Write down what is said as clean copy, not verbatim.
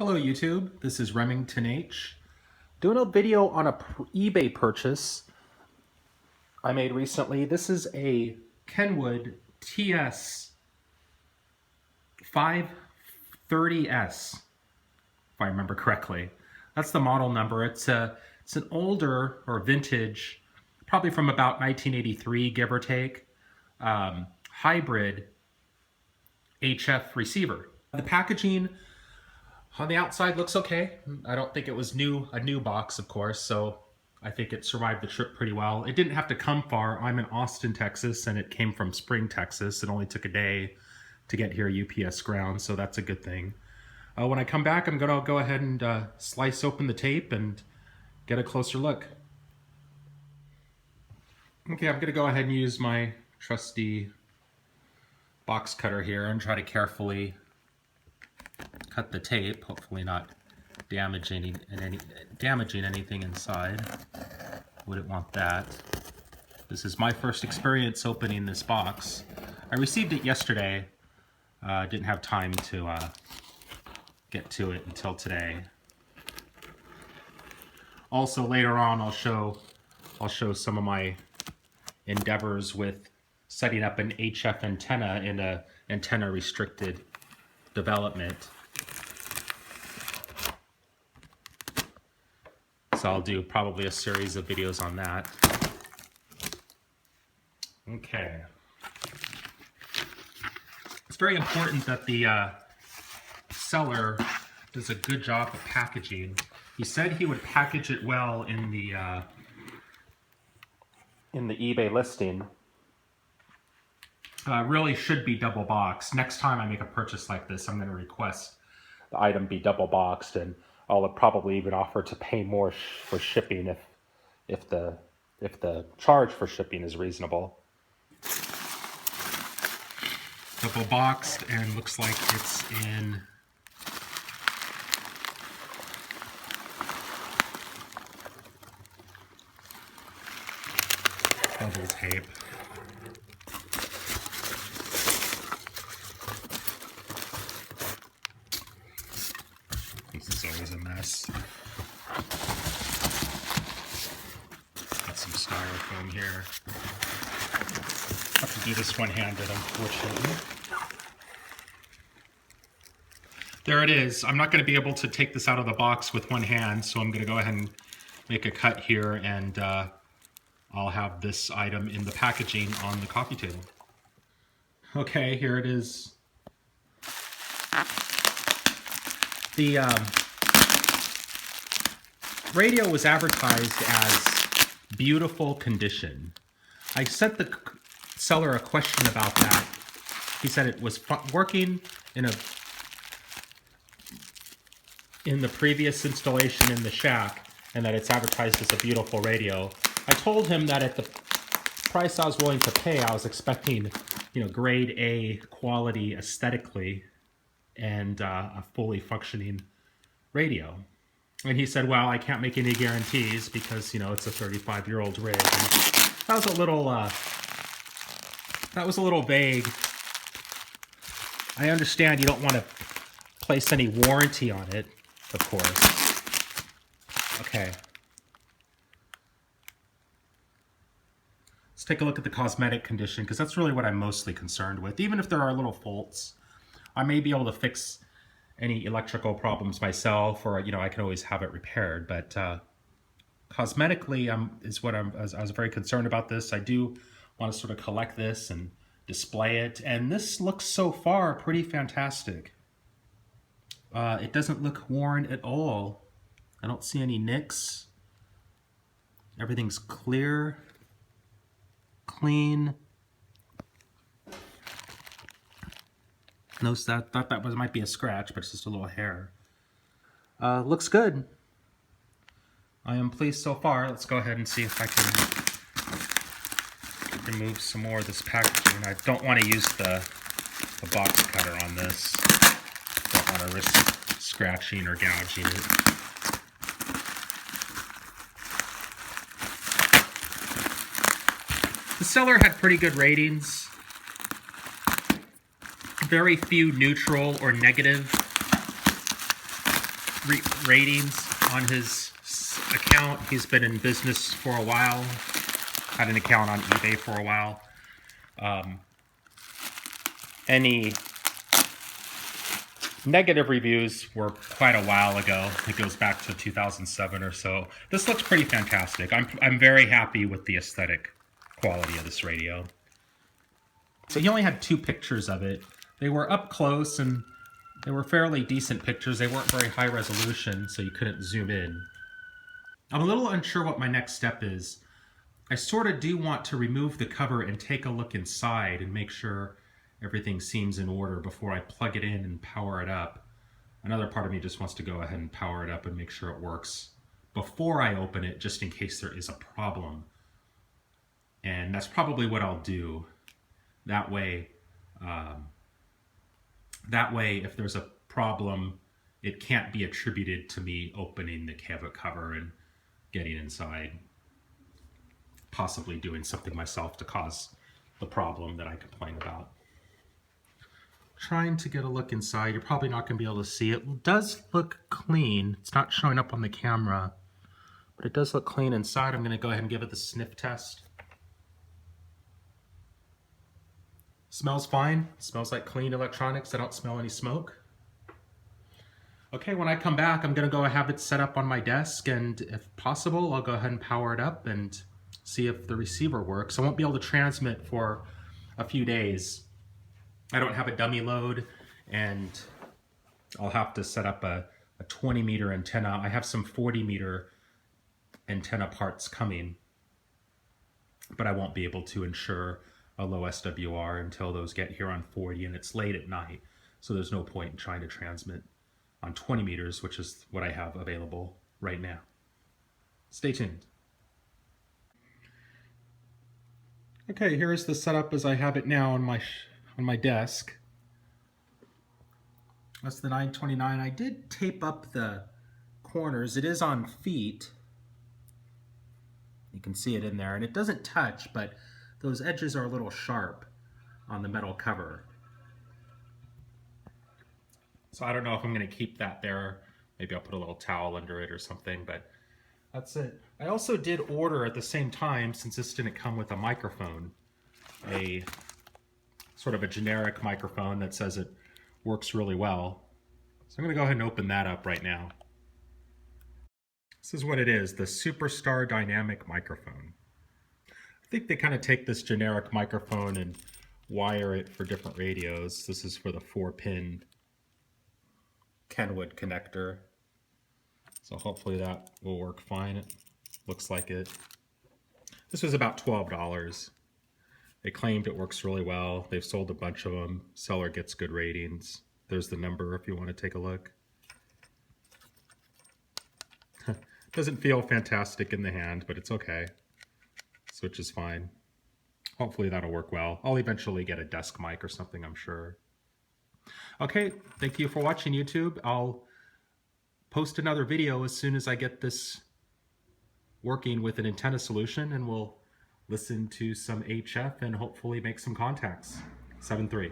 Hello YouTube, this is Remington H. Doing a video on a eBay purchase I made recently. This is a Kenwood TS-530s, if I remember correctly. That's the model number. It's an older or vintage, probably from about 1983, give or take, hybrid HF receiver. The packaging on the outside looks okay. I don't think it was a new box, of course, so I think it survived the trip pretty well. It didn't have to come far. I'm in Austin, Texas, and it came from Spring, Texas. It only took a day to get here UPS ground, so that's a good thing. When I come back, I'm gonna go ahead and slice open the tape and get a closer look. Okay, I'm gonna go ahead and use my trusty box cutter here and try to carefully cut the tape, hopefully not damaging anything inside. Wouldn't want that. This is my first experience opening this box. I received it yesterday. Didn't have time to get to it until today. Also later on I'll show some of my endeavors with setting up an HF antenna in a antenna restricted development. So I'll do probably a series of videos on that. Okay. It's very important that the seller does a good job of packaging. He said he would package it well in the eBay listing. Really should be double boxed. Next time I make a purchase like this, I'm going to request the item be double boxed, and I'll probably even offer to pay more for shipping if the charge for shipping is reasonable. Double boxed, and looks like it's in double tape. This is always a mess. Got some styrofoam here. Have to do this one-handed, unfortunately. There it is. I'm not going to be able to take this out of the box with one hand, so I'm going to go ahead and make a cut here, and I'll have this item in the packaging on the coffee table. Okay, here it is. The radio was advertised as beautiful condition. I sent the seller a question about that. He said it was working in the previous installation in the shack, and that it's advertised as a beautiful radio. I told him that at the price I was willing to pay, I was expecting, grade A quality aesthetically and a fully functioning radio. And he said, well, I can't make any guarantees because, it's a 35-year-old rig. And that was a little vague. I understand you don't want to place any warranty on it, of course. Okay. Let's take a look at the cosmetic condition, because that's really what I'm mostly concerned with. Even if there are little faults, I may be able to fix any electrical problems myself, or I can always have it repaired. But cosmetically, I was very concerned about this. I do want to sort of collect this and display it, and this looks so far pretty fantastic. It doesn't look worn at all. I don't see any nicks. Everything's clear, clean. Notice that, thought that might be a scratch, but it's just a little hair. Looks good. I am pleased so far. Let's go ahead and see if I can remove some more of this packaging. I don't want to use the box cutter on this. Don't want to risk scratching or gouging it. The seller had pretty good ratings. Very few neutral or negative ratings on his account. He's been in business for a while. Had an account on eBay for a while. Any negative reviews were quite a while ago. It goes back to 2007 or so. This looks pretty fantastic. I'm very happy with the aesthetic quality of this radio. So he only had 2 pictures of it. They were up close and they were fairly decent pictures. They weren't very high resolution, so you couldn't zoom in. I'm a little unsure what my next step is. I sort of do want to remove the cover and take a look inside and make sure everything seems in order before I plug it in and power it up. Another part of me just wants to go ahead and power it up and make sure it works before I open it, just in case there is a problem. And that's probably what I'll do. That way, if there's a problem, it can't be attributed to me opening the cover and getting inside, possibly doing something myself to cause the problem that I complain about. Trying to get a look inside. You're probably not going to be able to see it. It does look clean. It's not showing up on the camera, but it does look clean inside. I'm going to go ahead and give it the sniff test. Smells fine. Smells like clean electronics. I don't smell any smoke. Okay, when I come back, I'm going to go have it set up on my desk, and if possible, I'll go ahead and power it up and see if the receiver works. I won't be able to transmit for a few days. I don't have a dummy load, and I'll have to set up a 20 meter antenna. I have some 40 meter antenna parts coming, but I won't be able to ensure a low SWR until those get here on 40, and it's late at night, so there's no point in trying to transmit on 20 meters, which is what I have available right now. Stay tuned. Okay, here's the setup as I have it now on my desk. That's the 929. I did tape up the corners. It is on feet. You can see it in there, and it doesn't touch, but those edges are a little sharp on the metal cover. So I don't know if I'm going to keep that there. Maybe I'll put a little towel under it or something, but that's it. I also did order at the same time, since this didn't come with a microphone, a sort of a generic microphone that says it works really well. So I'm going to go ahead and open that up right now. This is what it is, the Superstar Dynamic Microphone. I think they kind of take this generic microphone and wire it for different radios. This is for the 4-pin Kenwood connector. So hopefully that will work fine. It looks like it. This was about $12. They claimed it works really well. They've sold a bunch of them. Seller gets good ratings. There's the number if you want to take a look. Doesn't feel fantastic in the hand, but it's okay. Switch is fine. Hopefully that'll work well. I'll eventually get a desk mic or something, I'm sure. Okay, thank you for watching, YouTube. I'll post another video as soon as I get this working with an antenna solution, and we'll listen to some HF and hopefully make some contacts. 7-3.